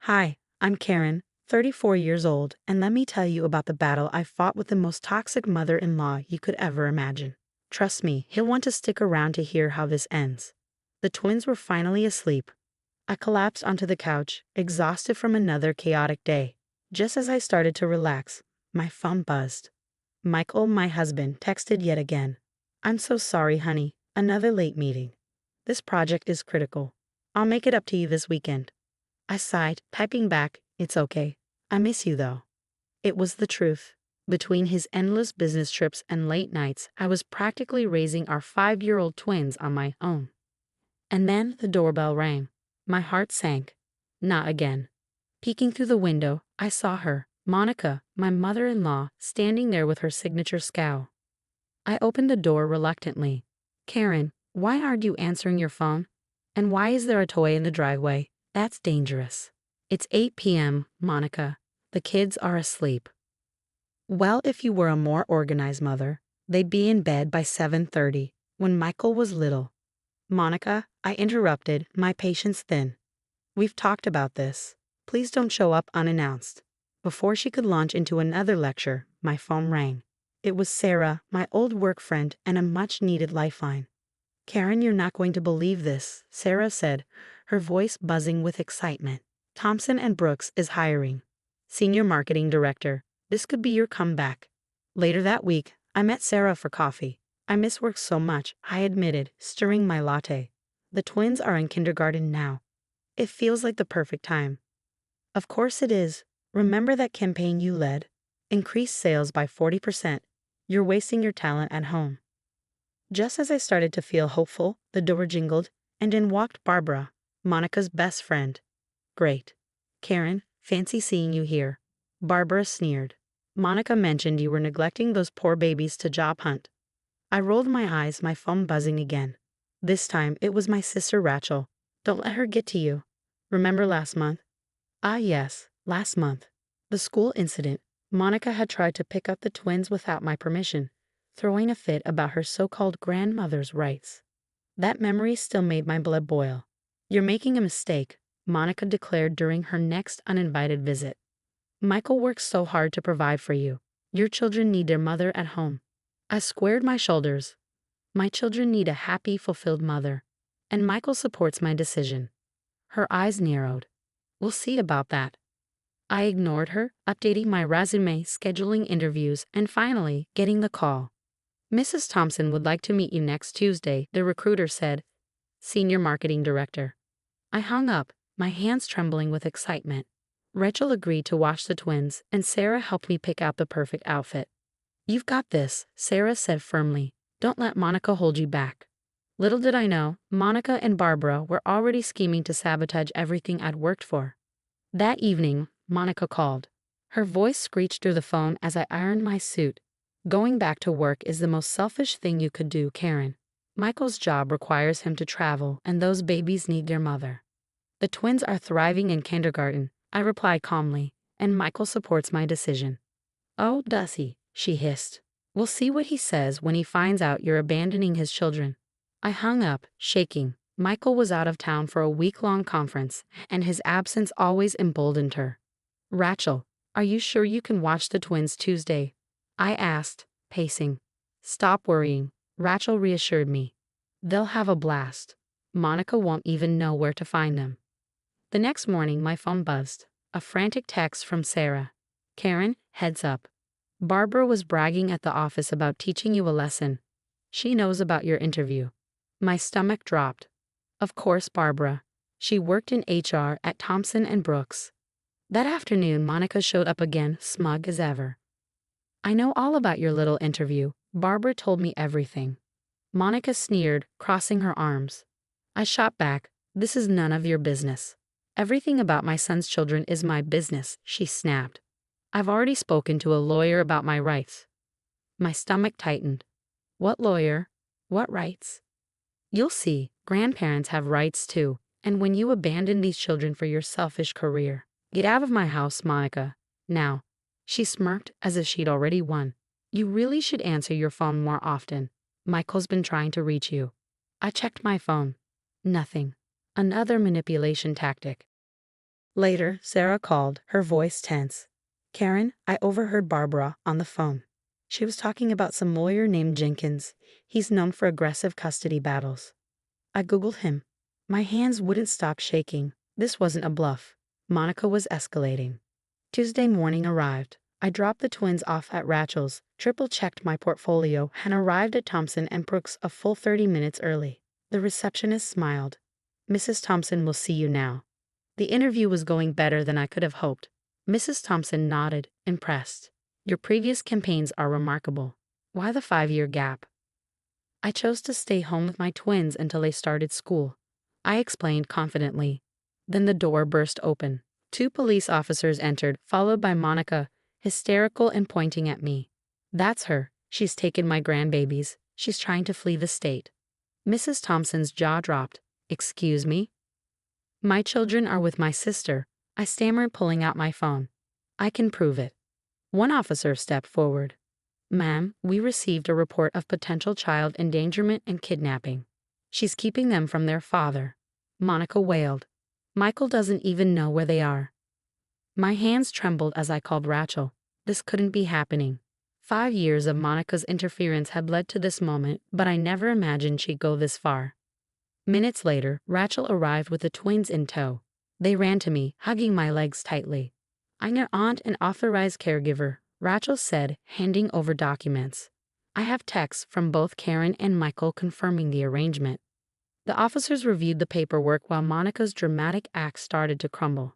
Hi, I'm Karen, 34 years old, and let me tell you about the battle I fought with the most toxic mother-in-law you could ever imagine. Trust me, he'll want to stick around to hear how this ends. The twins were finally asleep. I collapsed onto the couch, exhausted from another chaotic day. Just as I started to relax, my phone buzzed. Michael, my husband, texted yet again. "I'm so sorry, honey. Another late meeting. This project is critical. I'll make it up to you this weekend." I sighed, typing back, "It's okay. I miss you though." It was the truth. Between his endless business trips and late nights, I was practically raising our 5-year-old twins on my own. And then the doorbell rang. My heart sank. Not again. Peeking through the window, I saw her, Monica, my mother-in-law, standing there with her signature scowl. I opened the door reluctantly. "Karen, why aren't you answering your phone? And why is there a toy in the driveway? That's dangerous." "It's 8 p.m., Monica. The kids are asleep." Well, if you were a more organized mother, they'd be in bed by 7:30, when Michael was little. "Monica," I interrupted, my patience thin. "We've talked about this. Please don't show up unannounced." Before she could launch into another lecture, my phone rang. It was Sarah, my old work friend and a much-needed lifeline. "Karen, you're not going to believe this," Sarah said, her voice buzzing with excitement. "Thompson and Brooks is hiring. Senior Marketing Director. This could be your comeback." Later that week, I met Sarah for coffee. "I miss work so much," I admitted, stirring my latte. "The twins are in kindergarten now. It feels like the perfect time." "Of course it is. Remember that campaign you led? Increase sales by 40%. You're wasting your talent at home." Just as I started to feel hopeful, the door jingled, and in walked Barbara, Monica's best friend. "Great. Karen, fancy seeing you here." Barbara sneered. "Monica mentioned you were neglecting those poor babies to job hunt." I rolled my eyes, my phone buzzing again. This time it was my sister Rachel. "Don't let her get to you. Remember last month?" "Ah yes, last month. The school incident. Monica had tried to pick up the twins without my permission, throwing a fit about her so-called grandmother's rights. That memory still made my blood boil." "You're making a mistake," Monica declared during her next uninvited visit. "Michael works so hard to provide for you. Your children need their mother at home." I squared my shoulders. My children need a happy, fulfilled mother. And Michael supports my decision. Her eyes narrowed. "We'll see about that." I ignored her, updating my resume, scheduling interviews, and finally getting the call. "Mrs. Thompson would like to meet you next Tuesday," the recruiter said. "Senior Marketing Director." I hung up, my hands trembling with excitement. Rachel agreed to watch the twins, and Sarah helped me pick out the perfect outfit. "You've got this," Sarah said firmly. "Don't let Monica hold you back." Little did I know, Monica and Barbara were already scheming to sabotage everything I'd worked for. That evening, Monica called. Her voice screeched through the phone as I ironed my suit. "Going back to work is the most selfish thing you could do, Karen. Michael's job requires him to travel, and those babies need their mother." "The twins are thriving in kindergarten," I replied calmly, "and Michael supports my decision." "Oh, does he?" she hissed. "We'll see what he says when he finds out you're abandoning his children." I hung up, shaking. Michael was out of town for a week-long conference, and his absence always emboldened her. "Rachel, are you sure you can watch the twins Tuesday?" I asked, pacing. "Stop worrying," Rachel reassured me. "They'll have a blast. Monica won't even know where to find them." The next morning my phone buzzed. A frantic text from Sarah. "Karen, heads up. Barbara was bragging at the office about teaching you a lesson. She knows about your interview." My stomach dropped. Of course, Barbara. She worked in HR at Thompson and Brooks. That afternoon, Monica showed up again, smug as ever. "I know all about your little interview. Barbara told me everything." Monica sneered, crossing her arms. I shot back. "This is none of your business." "Everything about my son's children is my business," she snapped. "I've already spoken to a lawyer about my rights." My stomach tightened. "What lawyer? What rights?" "You'll see, grandparents have rights too, and when you abandon these children for your selfish career. Get out of my house, Monica. Now." She smirked as if she'd already won. "You really should answer your phone more often. Michael's been trying to reach you." I checked my phone. Nothing. Another manipulation tactic. Later, Sarah called, her voice tense. Karen, I overheard Barbara on the phone. She was talking about some lawyer named Jenkins. He's known for aggressive custody battles. I Googled him. My hands wouldn't stop shaking. This wasn't a bluff. Monica was escalating. Tuesday morning arrived. I dropped the twins off at Rachel's, triple-checked my portfolio, and arrived at Thompson and Brooks a full 30 minutes early. The receptionist smiled. Mrs. Thompson will see you now. The interview was going better than I could have hoped. Mrs. Thompson nodded, impressed. Your previous campaigns are remarkable. Why the 5-year gap? I chose to stay home with my twins until they started school. I explained confidently. Then the door burst open. 2 police officers entered, followed by Monica, hysterical and pointing at me. That's her. She's taken my grandbabies. She's trying to flee the state. Mrs. Thompson's jaw dropped. Excuse me? My children are with my sister. I stammered, pulling out my phone. I can prove it. One officer stepped forward. Ma'am, we received a report of potential child endangerment and kidnapping. She's keeping them from their father. Monica wailed. Michael doesn't even know where they are. My hands trembled as I called Rachel. This couldn't be happening. 5 years of Monica's interference had led to this moment, but I never imagined she'd go this far. Minutes later, Rachel arrived with the twins in tow. They ran to me, hugging my legs tightly. I'm your aunt and authorized caregiver, Rachel said, handing over documents. I have texts from both Karen and Michael confirming the arrangement. The officers reviewed the paperwork while Monica's dramatic act started to crumble.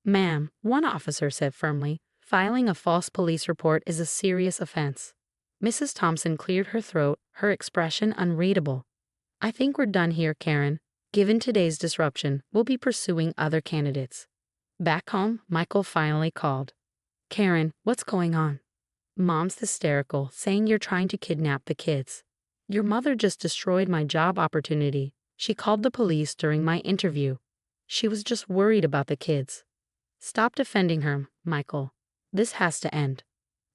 Ma'am, one officer said firmly, filing a false police report is a serious offense. Mrs. Thompson cleared her throat, her expression unreadable. I think we're done here, Karen. Given today's disruption, we'll be pursuing other candidates. Back home, Michael finally called. Karen, what's going on? Mom's hysterical, saying you're trying to kidnap the kids. Your mother just destroyed my job opportunity. She called the police during my interview. She was just worried about the kids. Stop defending her, Michael. This has to end.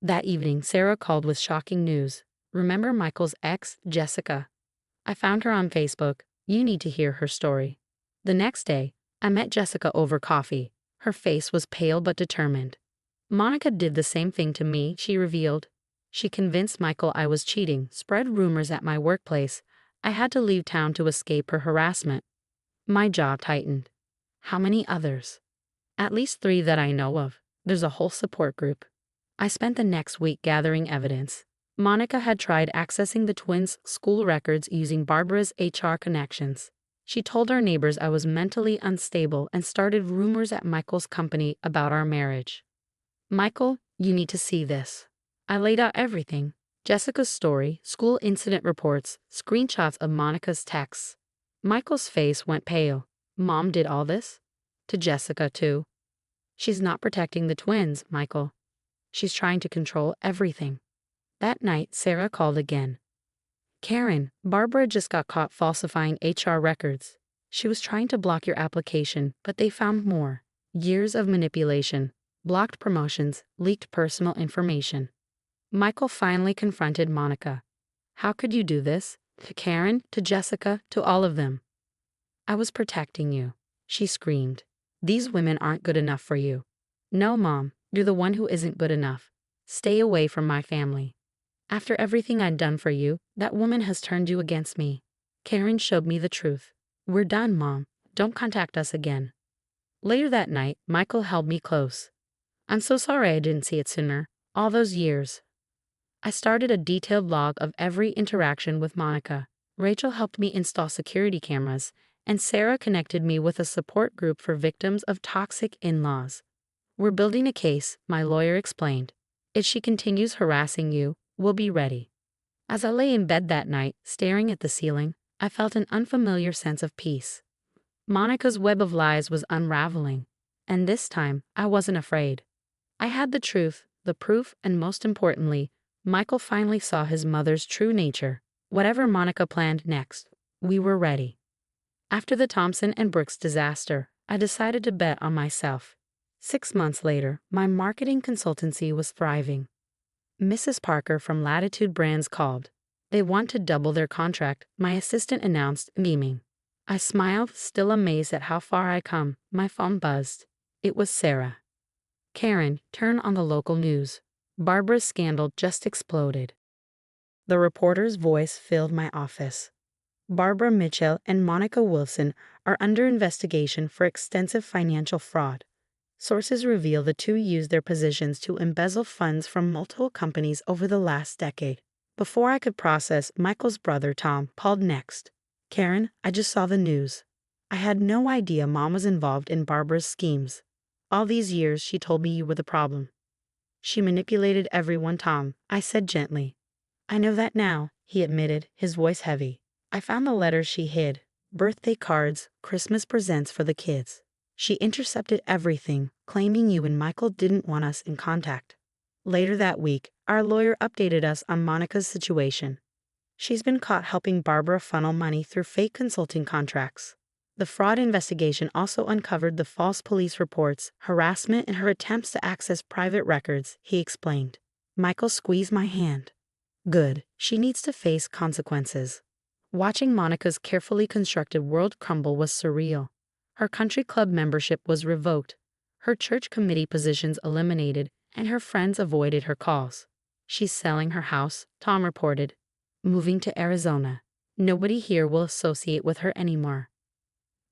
That evening, Sarah called with shocking news. Remember Michael's ex, Jessica? I found her on Facebook. You need to hear her story. The next day, I met Jessica over coffee. Her face was pale but determined. Monica did the same thing to me, she revealed. She convinced Michael I was cheating, spread rumors at my workplace. I had to leave town to escape her harassment. My jaw tightened. How many others? At least 3 that I know of. There's a whole support group. I spent the next week gathering evidence. Monica had tried accessing the twins' school records using Barbara's HR connections. She told our neighbors I was mentally unstable and started rumors at Michael's company about our marriage. Michael, you need to see this. I laid out everything. Jessica's story, school incident reports, screenshots of Monica's texts. Michael's face went pale. Mom did all this? To Jessica, too. She's not protecting the twins, Michael. She's trying to control everything. That night, Sarah called again. Karen, Barbara just got caught falsifying HR records. She was trying to block your application, but they found more. Years of manipulation, blocked promotions, leaked personal information. Michael finally confronted Monica. How could you do this? To Karen, to Jessica, to all of them. I was protecting you, she screamed. These women aren't good enough for you. No, Mom, you're the one who isn't good enough. Stay away from my family. After everything I'd done for you, that woman has turned you against me. Karen showed me the truth. We're done, Mom. Don't contact us again. Later that night, Michael held me close. I'm so sorry I didn't see it sooner. All those years. I started a detailed log of every interaction with Monica. Rachel helped me install security cameras, and Sarah connected me with a support group for victims of toxic in-laws. We're building a case, my lawyer explained. If she continues harassing you, we'll be ready. As I lay in bed that night, staring at the ceiling, I felt an unfamiliar sense of peace. Monica's web of lies was unraveling, and this time I wasn't afraid. I had the truth, the proof, and most importantly, Michael finally saw his mother's true nature. Whatever Monica planned next, we were ready. After the Thompson and Brooks disaster, I decided to bet on myself. 6 months later, my marketing consultancy was thriving. Mrs. Parker from Latitude Brands called. They want to double their contract, my assistant announced, beaming. I smiled, still amazed at how far I'd come. My phone buzzed. It was Sarah. Karen, turn on the local news. Barbara's scandal just exploded. The reporter's voice filled my office. Barbara Mitchell and Monica Wilson are under investigation for extensive financial fraud. Sources reveal the two used their positions to embezzle funds from multiple companies over the last decade. Before I could process, Michael's brother Tom called next. Karen, I just saw the news. I had no idea Mom was involved in Barbara's schemes. All these years she told me you were the problem. She manipulated everyone, Tom, I said gently. I know that now, he admitted, his voice heavy. I found the letters she hid, birthday cards, Christmas presents for the kids. She intercepted everything, claiming you and Michael didn't want us in contact. Later that week, our lawyer updated us on Monica's situation. She's been caught helping Barbara funnel money through fake consulting contracts. The fraud investigation also uncovered the false police reports, harassment, and her attempts to access private records, he explained. Michael squeezed my hand. Good, she needs to face consequences. Watching Monica's carefully constructed world crumble was surreal. Her country club membership was revoked, her church committee positions eliminated, and her friends avoided her calls. She's selling her house, Tom reported. Moving to Arizona. Nobody here will associate with her anymore.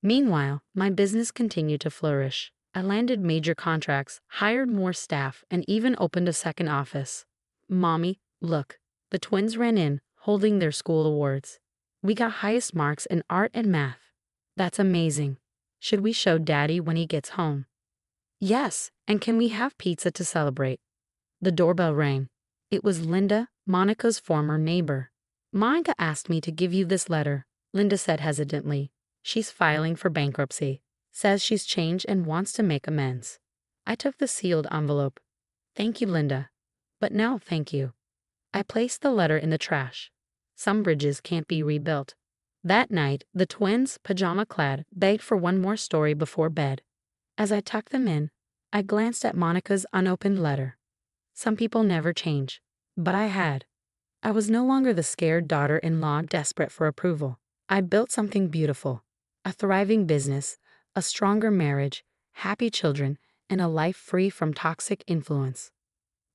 Meanwhile, my business continued to flourish. I landed major contracts, hired more staff, and even opened a second office. Mommy, look. The twins ran in, holding their school awards. We got highest marks in art and math. That's amazing. Should we show Daddy when he gets home? Yes, and can we have pizza to celebrate? The doorbell rang. It was Linda, Monica's former neighbor. Monica asked me to give you this letter, Linda said hesitantly. She's filing for bankruptcy. Says she's changed and wants to make amends. I took the sealed envelope. Thank you, Linda. But no, thank you. I placed the letter in the trash. Some bridges can't be rebuilt. That night, the twins, pajama-clad, begged for one more story before bed. As I tucked them in, I glanced at Monica's unopened letter. Some people never change, but I had. I was no longer the scared daughter-in-law desperate for approval. I built something beautiful, a thriving business, a stronger marriage, happy children, and a life free from toxic influence.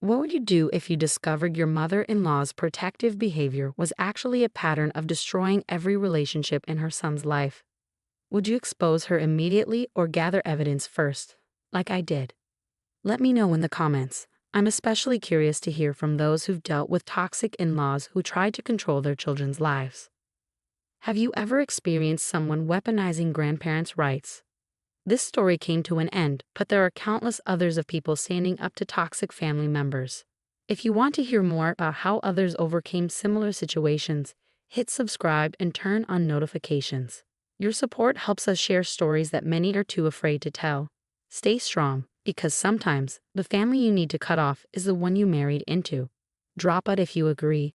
What would you do if you discovered your mother-in-law's protective behavior was actually a pattern of destroying every relationship in her son's life? Would you expose her immediately or gather evidence first, like I did? Let me know in the comments. I'm especially curious to hear from those who've dealt with toxic in-laws who tried to control their children's lives. Have you ever experienced someone weaponizing grandparents' rights? This story came to an end, but there are countless others of people standing up to toxic family members. If you want to hear more about how others overcame similar situations, hit subscribe and turn on notifications. Your support helps us share stories that many are too afraid to tell. Stay strong, because sometimes the family you need to cut off is the one you married into. Drop it if you agree.